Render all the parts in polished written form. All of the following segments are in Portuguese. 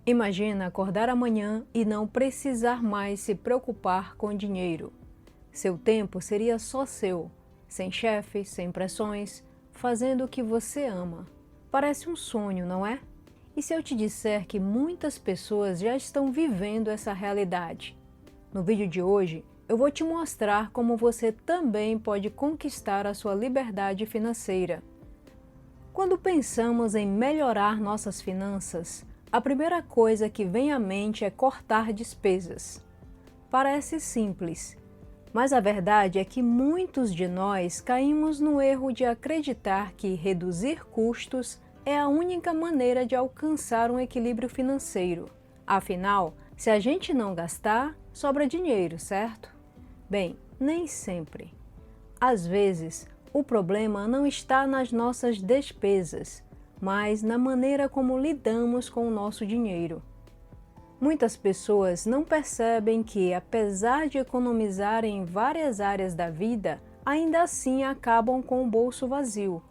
Imagina acordar amanhã e não precisar mais se preocupar com dinheiro. Seu tempo seria só seu, sem chefe, sem pressões, fazendo o que você ama. Parece um sonho, não é? E se eu te disser que muitas pessoas já estão vivendo essa realidade? No vídeo de hoje, eu vou te mostrar como você também pode conquistar a sua liberdade financeira. Quando pensamos em melhorar nossas finanças, a primeira coisa que vem à mente é cortar despesas. Parece simples, mas a verdade é que muitos de nós caímos no erro de acreditar que reduzir custos é a única maneira de alcançar um equilíbrio financeiro. Afinal, se a gente não gastar, sobra dinheiro, certo? Bem, nem sempre. Às vezes, o problema não está nas nossas despesas, mas na maneira como lidamos com o nosso dinheiro. Muitas pessoas não percebem que, apesar de economizar em várias áreas da vida, ainda assim acabam com o bolso vazio.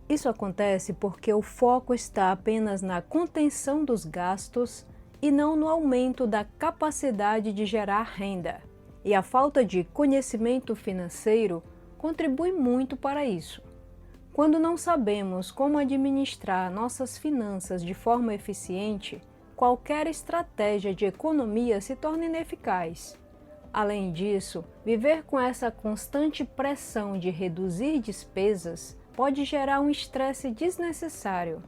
Isso acontece porque o foco está apenas na contenção dos gastos e não no aumento da capacidade de gerar renda. E a falta de conhecimento financeiro contribui muito para isso. Quando não sabemos como administrar nossas finanças de forma eficiente, qualquer estratégia de economia se torna ineficaz. Além disso, viver com essa constante pressão de reduzir despesas pode gerar um estresse desnecessário.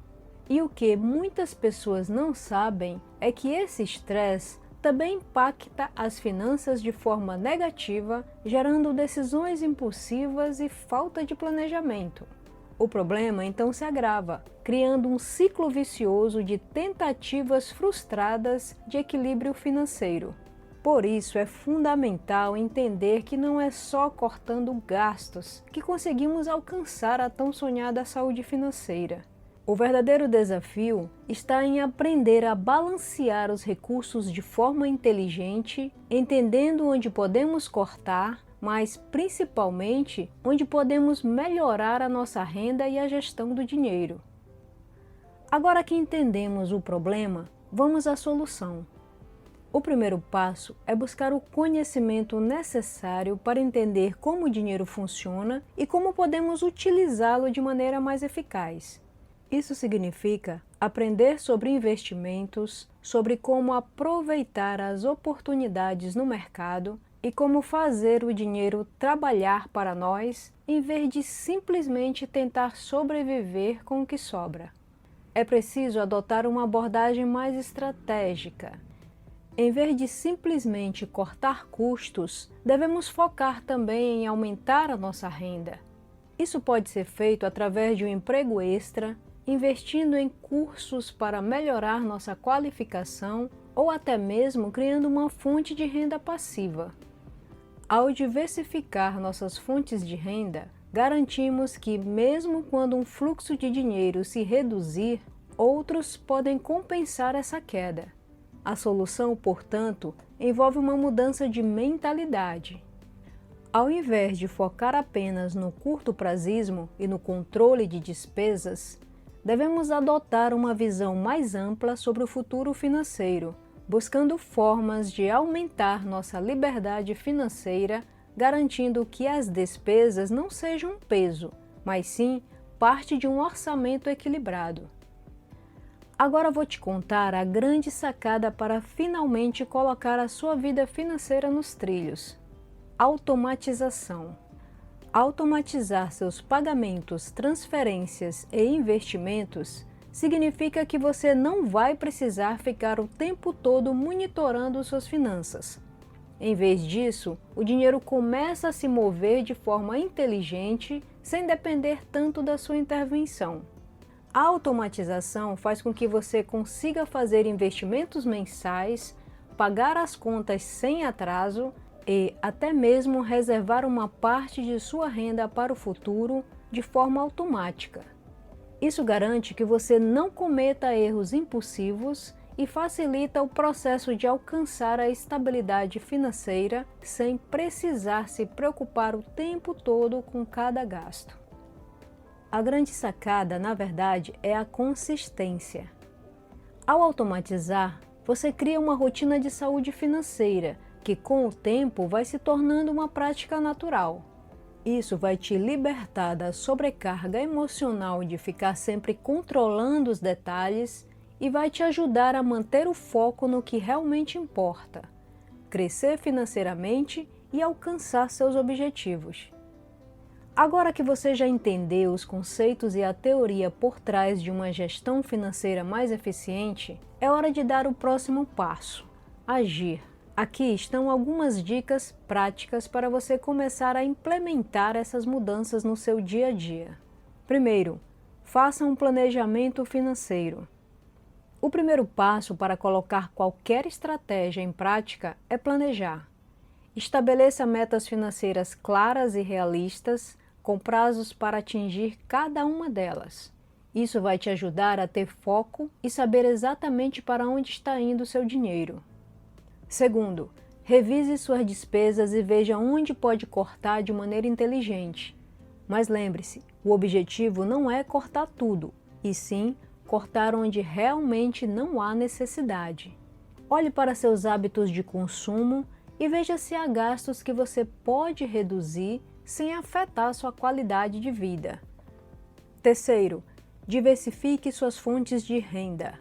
E o que muitas pessoas não sabem é que esse estresse também impacta as finanças de forma negativa, gerando decisões impulsivas e falta de planejamento. O problema então se agrava, criando um ciclo vicioso de tentativas frustradas de equilíbrio financeiro. Por isso é fundamental entender que não é só cortando gastos que conseguimos alcançar a tão sonhada saúde financeira. O verdadeiro desafio está em aprender a balancear os recursos de forma inteligente, entendendo onde podemos cortar, mas principalmente onde podemos melhorar a nossa renda e a gestão do dinheiro. Agora que entendemos o problema, vamos à solução. O primeiro passo é buscar o conhecimento necessário para entender como o dinheiro funciona e como podemos utilizá-lo de maneira mais eficaz. Isso significa aprender sobre investimentos, sobre como aproveitar as oportunidades no mercado e como fazer o dinheiro trabalhar para nós, em vez de simplesmente tentar sobreviver com o que sobra. É preciso adotar uma abordagem mais estratégica. Em vez de simplesmente cortar custos, devemos focar também em aumentar a nossa renda. Isso pode ser feito através de um emprego extra, investindo em cursos para melhorar nossa qualificação ou até mesmo criando uma fonte de renda passiva. Ao diversificar nossas fontes de renda, garantimos que, mesmo quando um fluxo de dinheiro se reduzir, outros podem compensar essa queda. A solução, portanto, envolve uma mudança de mentalidade. Ao invés de focar apenas no curto-prazismo e no controle de despesas, devemos adotar uma visão mais ampla sobre o futuro financeiro, buscando formas de aumentar nossa liberdade financeira, garantindo que as despesas não sejam um peso, mas sim parte de um orçamento equilibrado. Agora vou te contar a grande sacada para finalmente colocar a sua vida financeira nos trilhos: automatização. Automatizar seus pagamentos, transferências e investimentos significa que você não vai precisar ficar o tempo todo monitorando suas finanças. Em vez disso, o dinheiro começa a se mover de forma inteligente, sem depender tanto da sua intervenção. A automatização faz com que você consiga fazer investimentos mensais, pagar as contas sem atraso e até mesmo reservar uma parte de sua renda para o futuro de forma automática. Isso garante que você não cometa erros impulsivos e facilita o processo de alcançar a estabilidade financeira sem precisar se preocupar o tempo todo com cada gasto. A grande sacada, na verdade, é a consistência. Ao automatizar, Você cria uma rotina de saúde financeira, que com o tempo vai se tornando uma prática natural. Isso vai te libertar da sobrecarga emocional de ficar sempre controlando os detalhes e vai te ajudar a manter o foco no que realmente importa, crescer financeiramente e alcançar seus objetivos. Agora que você já entendeu os conceitos e a teoria por trás de uma gestão financeira mais eficiente, é hora de dar o próximo passo: agir. Aqui estão algumas dicas práticas para você começar a implementar essas mudanças no seu dia a dia. Primeiro, faça um planejamento financeiro. O primeiro passo para colocar qualquer estratégia em prática é planejar. Estabeleça metas financeiras claras e realistas, com prazos para atingir cada uma delas. Isso vai te ajudar a ter foco e saber exatamente para onde está indo o seu dinheiro. Segundo, revise suas despesas e veja onde pode cortar de maneira inteligente. Mas lembre-se, o objetivo não é cortar tudo, e sim cortar onde realmente não há necessidade. Olhe para seus hábitos de consumo e veja se há gastos que você pode reduzir sem afetar sua qualidade de vida. Terceiro, diversifique suas fontes de renda.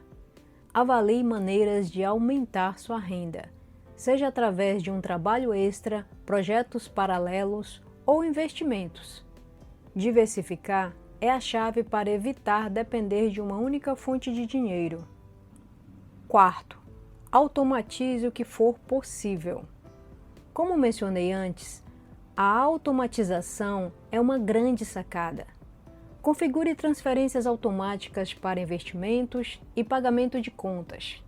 Avalie maneiras de aumentar sua renda, seja através de um trabalho extra, projetos paralelos ou investimentos. Diversificar é a chave para evitar depender de uma única fonte de dinheiro. Quarto, automatize o que for possível. Como mencionei antes, a automatização é uma grande sacada. Configure transferências automáticas para investimentos e pagamento de contas.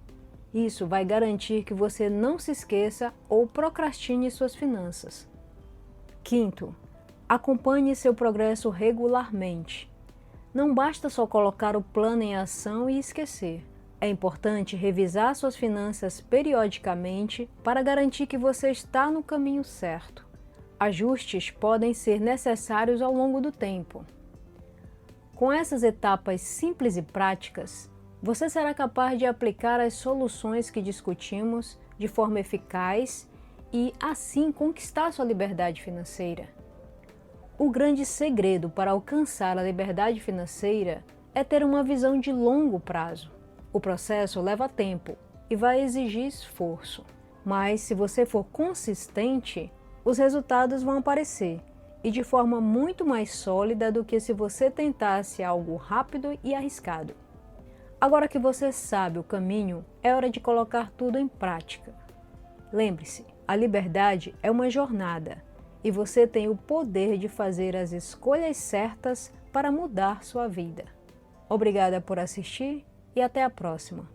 Isso vai garantir que você não se esqueça ou procrastine suas finanças. Quinto, acompanhe seu progresso regularmente. Não basta só colocar o plano em ação e esquecer. É importante revisar suas finanças periodicamente para garantir que você está no caminho certo. Ajustes podem ser necessários ao longo do tempo. Com essas etapas simples e práticas, você será capaz de aplicar as soluções que discutimos de forma eficaz e, assim, conquistar sua liberdade financeira. O grande segredo para alcançar a liberdade financeira é ter uma visão de longo prazo. O processo leva tempo e vai exigir esforço, mas se você for consistente, os resultados vão aparecer, e de forma muito mais sólida do que se você tentasse algo rápido e arriscado. Agora que você sabe o caminho, é hora de colocar tudo em prática. Lembre-se, a liberdade é uma jornada, e você tem o poder de fazer as escolhas certas para mudar sua vida. Obrigada por assistir e até a próxima!